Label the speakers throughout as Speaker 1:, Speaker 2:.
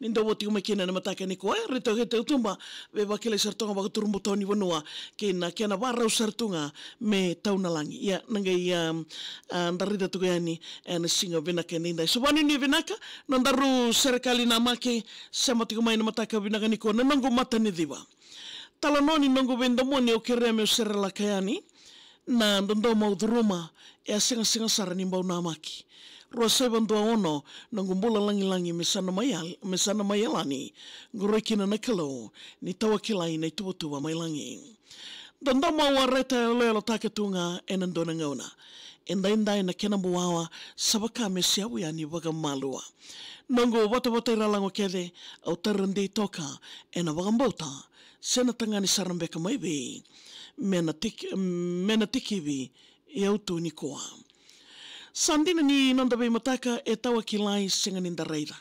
Speaker 1: Ninda woti umakina na mataka ni ko rito rito tumba ve bakile sartonga ba turumbu toni wanua kina kena barra sartunga me tauna langi ya nanga ya ndarida tu yani na singa vinaka ninda subani ni vinaka nandaru serikali na make sama tiku mai na mataka vinaka ni ko nango mata ni diva talanoni nango venda moni o kereme serala kayani na ndondo mauduruma ya singa sarani mbau na maki Rosai bandua ono nangumbula langi mesana mayalani ngurikina na kilo ni tawakilai na tuwa mailangi. Danda mawareta lelo taketunga enandona ngauna. Inda na kenambuawa sabaka mesiawu yani waga malua. Nangu wata iralango kede au tarandi toka ena wagambota sena tangani sarambeka maibi mena tikivi yautu nikoa. Sandina ni nandabe mataka e tawa kilai singa ninda reira.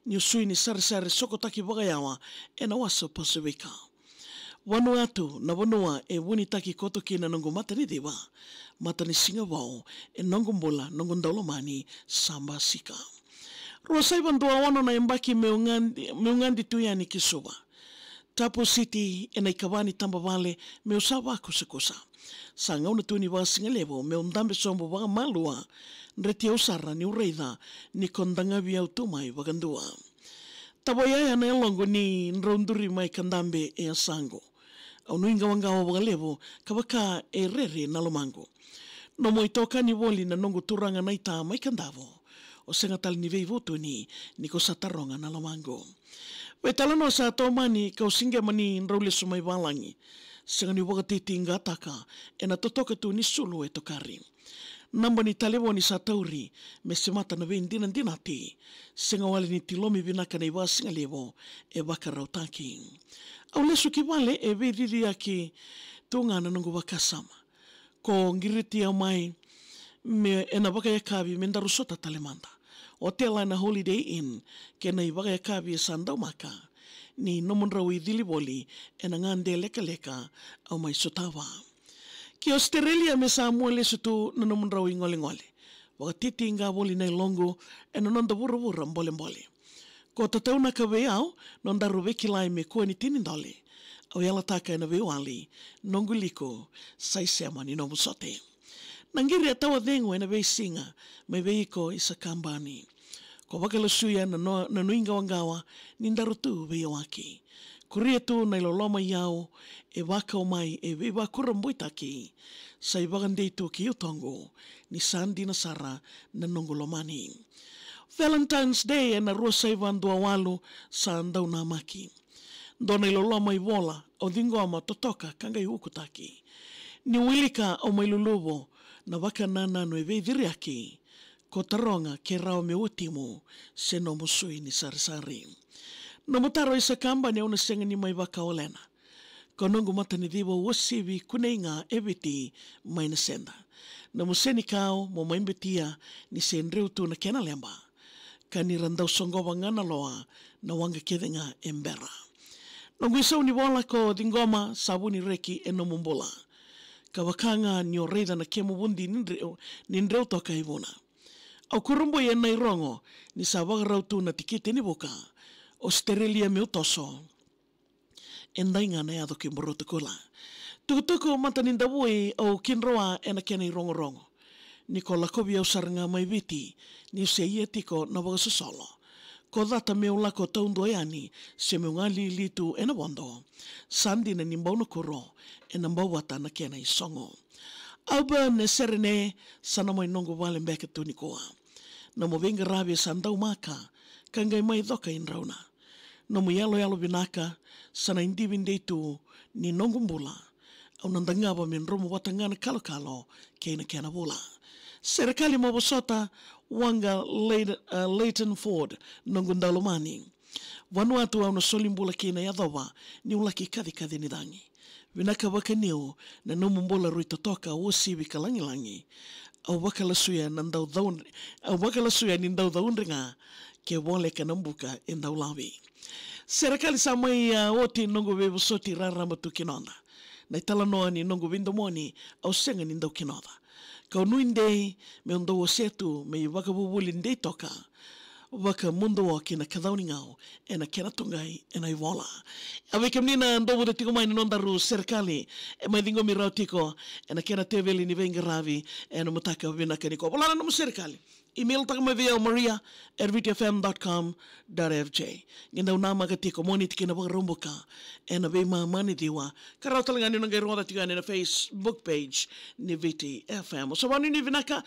Speaker 1: Ni usui ni sari sokotaki wagayawa e na waso paseweka. Vanuatu na vanua e wuni taki koto kina nangu matani dewa. Matani singa wao e nangu mbola nangu ndaulomani samba sika. Rosai bandua wano na embaki meungandi tuyani kisuba. Tapo City e na ikawani tamba vale meusawa kusa. Sanga una tuni wa singalevo me undambe sombo waga malua nreti usara ni ureida ni kondanga via utumai wagandua. Taboya na elongo ni nronduri mai kandambe e asango. Au nuinga wangawa wagalevo kabaka e rere na lomango. No moitoka ni woli na nongo turanga na ita mai kandavo. O senga tal ni vei votu ni ko sataronga na lomango. Wetalano sa tomani kau singe mani nraule sumai walangi. Senga ni wakatiti inga ataka ena totoka tu ni sulu e tokari. Namba ni talewo ni satauri me semata na vein dinati. Senga wale ni tilomi vinaka na iwa singa lewo e wakarau taki. Au lesu ki wale e vedidi aki tunga na nungu wakasama. Ko ngiriti au mai me ena wakaya kavi me ndarusota talemanda. Hotela na Holiday Inn kena i wakaya kavi e sandau maka. Ni nomundrawi diliboli e na ngande leka au mai sotawa. Ki Australia me sa muele sutu na nomundrawi ngole. Wakatiti inga woli na ilongo e na nonda wura mbole. Ko tatau na kawe au nonda ruveki lai me kua ni tinindole. Au yala taka e na wewali nonguliko saisema ni nomusote. Nangiri atawa dengo e na wei singa me weiko isa kambani. Ko wakala suya na nuinga wangawa nindarutu vea waki. Kuria tu na iloloma yao e waka o mai e wewa kurambuitaki. Sa i wagandei tu ki utongo ni sandi na sara na nongolomani. Valentine's Day e na rua saivan dua walu sa andau na maki. Dona iloloma i wola o dingoma totoka kangai ukutaki. Ni wilika o mai luluvo na waka nanano e veidiriaki. Ko taronga ke rao me utimu se no musui ni sarisari. No mutaro isa kamba ni una senga ni mai waka olena. Ko nungu mata ni diwa wasivi kuneinga ebiti mai na senda. No museni kao mo maimbetia ni se nreutu na kena lemba. Ka ni randau songowa ngana loa na wanga kedenga embera. Nungu isa uniwola ko dingoma sabuni reki e no mumbula. Ka wakanga ni o reida na kemu wundi nindreu toka ivuna. Au kurumbo ia nai rongo ni sa wagarautu na tikite ni boka Australia me utoso endainga na yado ki mborotu kula. Tukutuku mata ninda wui au kinroa ena kena i rongo. Ni ko lakobi au saranga mai viti ni se ia tiko na wagasosolo. Ko data me ulako taundo yani se me ungali litu ena wondo. Sandi na nimbau kuro ena mbau wata na kena i songo. Auba ne serene sana mai nongo wale mbeke tunikoa. Na mo venga rabia sandau maka kangai mai doka inrauna. Na mo yalo binaka sana indivinde tu ni nongo mbula. Au nandangaba min romo watangana kalo kena bula. Serikali mabosota wanga Leighton Ford nongo ndalomani. Vanuatu au na solimbula kena yadowa ni ulaki kadi ni dangi. Vinaka waka niu na nomu rui totoka o sivi kalangi. Au wakala suya nindau daunringa ke wole ka nambuka endau lawi. Serikali samai oti nongo webu soti rarama tu kinonda. Na itala noa ni nongo windomoni au senga nindau kinonda. Kau nuindei me ondo o setu me i wakabubuli ndei toka. waka mundo wa kina kadhauni ngao ena kena tungai ena ivola awe kemnina ndovu de tiko mai nondaru serikali e mai dingo mirau tiko ena kena teveli ni venga ravi ena mutaka vina kaniko bolana no serikali email taka mai via maria@vtfm.com.fj nginda unama ka tiko moni tikina ba romboka ena ve mani diwa karau talanga ni ngai ronda tiko ena Facebook page ni VTFM so wanu ni vinaka